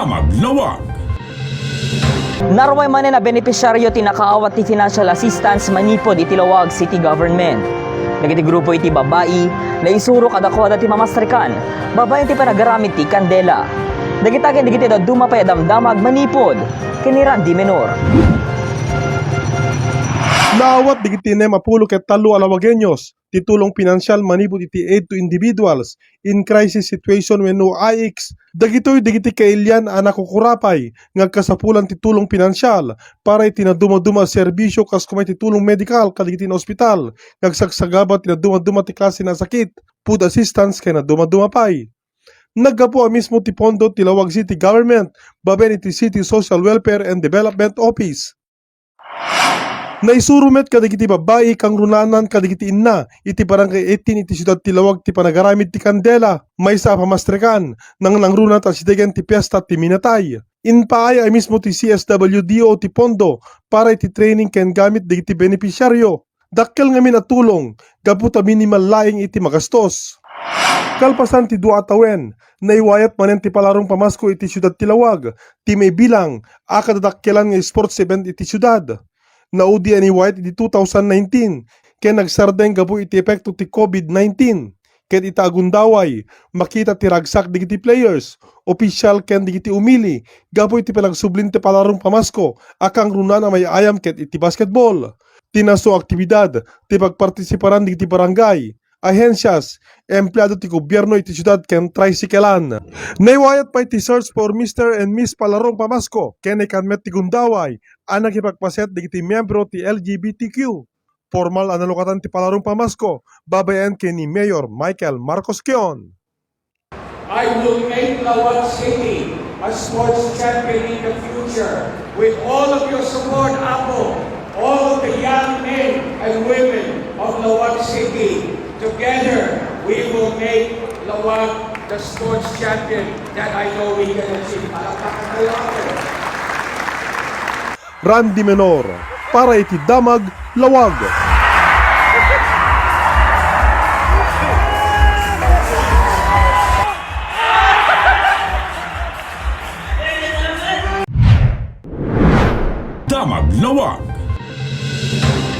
Damag Lawag. Narway man na benepisyaryo tinakaawat ti financial assistance manipod iti Lawag City Government. Nagiti grupo iti babae na isuro kadakwada ti mamastrikan. Babae ti panagaramit ti kandela. Dagitagen digiti da dumapay damdamag manipod kini Randy Menor. Naawat digiti na mapulo ket talo alawagenyos titulong pinansyal manipod iti aid to individuals in crisis situation when no IX. Dagitoy digiti kailyan a nakukurapay ngagkasapulan titulong pinansyal para itinaduma-duma serbisyo kas kumay titulong medikal kadigiti na ospital ngagsagsagaba tinaduma-duma ti klase na sakit food assistance kay naduma-duma pay. Naggapo mismo ti pondo ti Lawag City Government baben iti City Social Welfare and Development Office. Naisurumet kadagiti babae kang runanan kadagiti inna iti barangay 18 iti siyudad ti Lawag ti panagaramid ti kandela may sa pamastrekan nang nangrunat at sitigan ti piyesta ti minatay. Inpaay ay mismo ti CSWDO ti pondo para iti training ken gamit digiti benepisyaryo. Dakkel ngamin at tulong gaputa minimal laing iti magastos. Kalpasan ti dua atawen, naiwayat manen ti palarong pamasko iti siyudad ti Lawag, ti may bilang akadadakkelan nga sports event iti siyudad. Naudi ani White iti 2019, ken nagsardeng gapu iti epekto ti COVID-19, ken ita agundaway, makita ti ragsak digiti players, official ken digiti umili, gapu iti panagsublin ti palarong pamasko, akang runa na may ayam ket iti basketball. Tinaso aktibidad, ti pagpartisiparan digiti barangay, ahensyas, empleyado ti gobyerno iti siyudad ken tricyclean. Naiwayat pa iti search for Mr. and Miss Palarong Pamasko ken ikanmet ti gundaway anak ipagpaset digiti miyembro ti LGBTQ. Formal analukatan ti Palarong Pamasko babayan ken ni Mayor Michael Marcos Queon. I will make Lawag City a sports champion in the future with all of your support, Apo, all of the young men and women of Lawag City. Together, we will make Lawag the sports champion that I know we can achieve. Randy Menor para iti Damag Lawag.